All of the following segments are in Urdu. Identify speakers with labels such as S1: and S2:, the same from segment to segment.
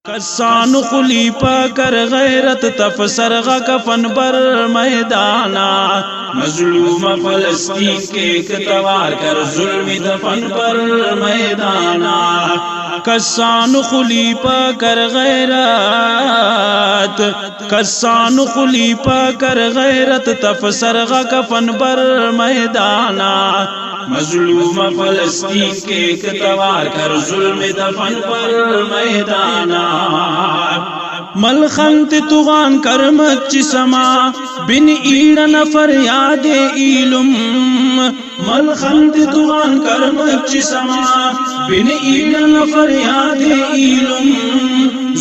S1: کسان خلی پا کر غیرت تفسرغ کفن بر میدانا، مظلوم فلسطین کے ایک توار کر ظلم دفن پر میدانا، کسان خلی پا کر غیرت، کسان خلی پا کر غیرت تفسرغ کفن بر میدانا، مظلوم فلسطین کے ایک توار کر ظلم دفن پر میدانا، ملخنت توغان کرمت چی سما بن ایڑن فریاد ایلم، ملخنت توغان کرمت چی سما بن ایڑن فریاد ایلم،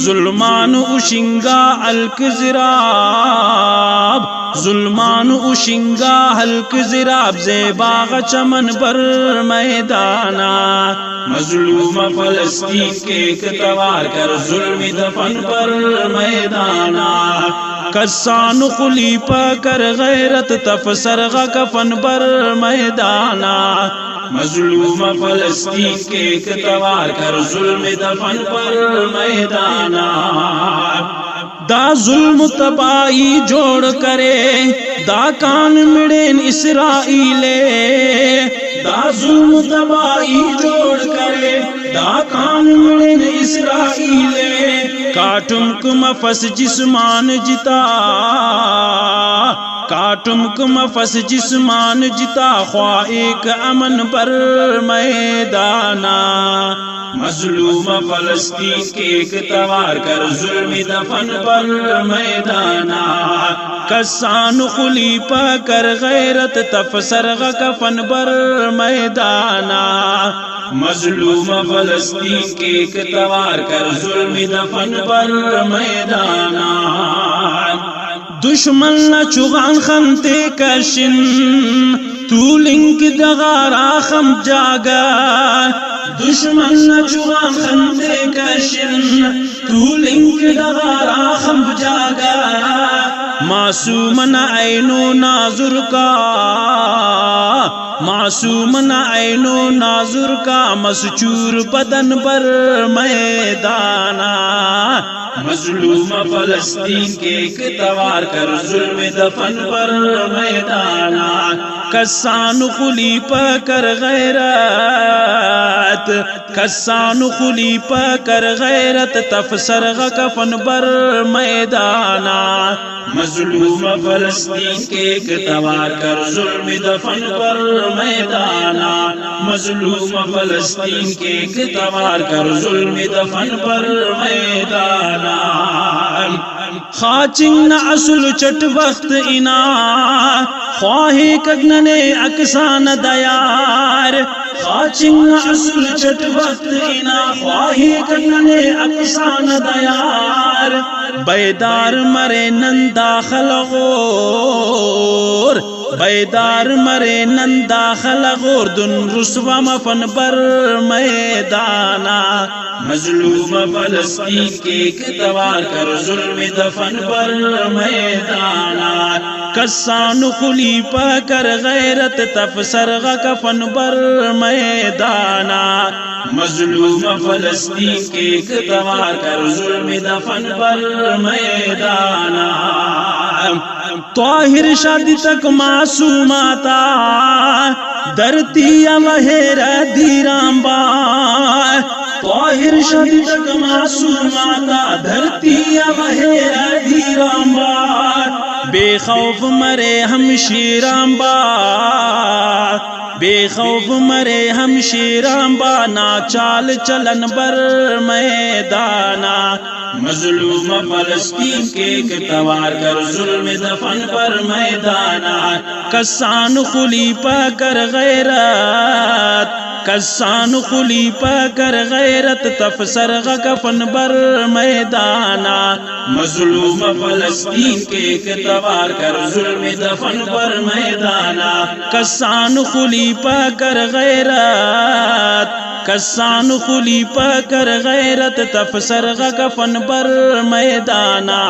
S1: ظلمان اشنگا حلق زراب، ظلمان اشنگا حلق زراب زیباغ چمن بر میدانا، مظلوم فلسطین کے ایک توار کر ظلم دفن پر میدانا، کسان خلی پا کر غیرت تفسرغ کفن بر میدانا، مظلوم فلسطین کے ایک توار کر ظلم دفن پر میدانا، دا ظلم تباہی جوڑ کرے دا کان مڑین اسرائیلے، دا ظلم تباہی جوڑ کرے دا کان مڑین اسرائیلے، کاٹم کم فس جسمان جتا، کاٹم کم فس جسمان جتا، خواہ ایک امن بر میدانا، مظلوم فلسطین کے ایک توار کر ظلم دفن پر میدانا، کسان خلی پا کر غیرت تفسرغ کفن بر میدانا، مظلوم فلسطین کے ایک توار کر ظلم دفن پر میدانا، دشمن نہ چغان خنتے کشن تو لنک دغارا خم جاگا، دشمن نہ چغان خنتے کشن تو لنک دغارا خم جاگا، معصوم نہ عینو ناظر کا، معصوم نہ عینو ناظر کا، مسچور بدن پر میدانا، مظلوم فلسطین کے ایک توار کر ظلم دفن پر میدانا، کسان خلی پا کر غیرت، کسان خلی پا کر غیرت تفسرغ کفن بر میدانا، مظلوم فلسطین کے ایک توار کر ظلم دفن پر میدانا، مظلوم فلسطین کے ایک توار کر ظلم دفن پر میدانا، خاچنگ نہ اصل چٹ وقت انا، خواہی کگننے اکسان دیار، خاچنگ نہ اصل چٹ وقت انا، خواہی کگننے اکسان دیار، بیدار مرے نندا خلغور، بیدار مرے نندا خلغور، دن رسوا مفن بر میدانا، مظلوم فلسطین کے ایک توار کر ظلم دفن پر میدانا، کسان خلی پا کر غیرت تفسرغ کفن بر میدانا، مظلوم فلسطین کے ایک توار کر ظلم دفن پر میدانا، طاہر شادی تک معصوماتا درتی مہیرہ دیرام با، طاہر شادی تک معصوماتا دھرتی مہیرہ دیرام با، بے خوف مرے ہم شیرام با، بے خوف مرے ہم شیرام با، ناچال چلن بر میدانا، مظلوم فلسطین کے ایک توار کر ظلم دفن پر میدانا، کسان خلی پا کر غیرت، کسان خلی پا کر غیرت تفسرغ کفن بر میدانا، مظلوم فلسطین کے ایک توار کر ظلم دفن پر میدانا، کسان خلی پا کر غیرت، کسان خلی پا کر غیرت تفسر کفن بر میدانا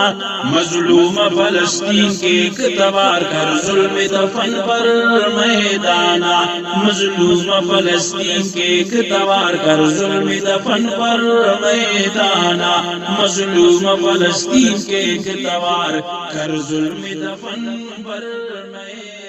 S1: مظلوم فلسطین کے اقتبار کر ظلم دفن پر میدانا مظلوم فلسطین کے اقتبار کر ظلم دفن پر میدانا مظلوم فلسطین کے اقتبار کر ظلم دفن پر میدانا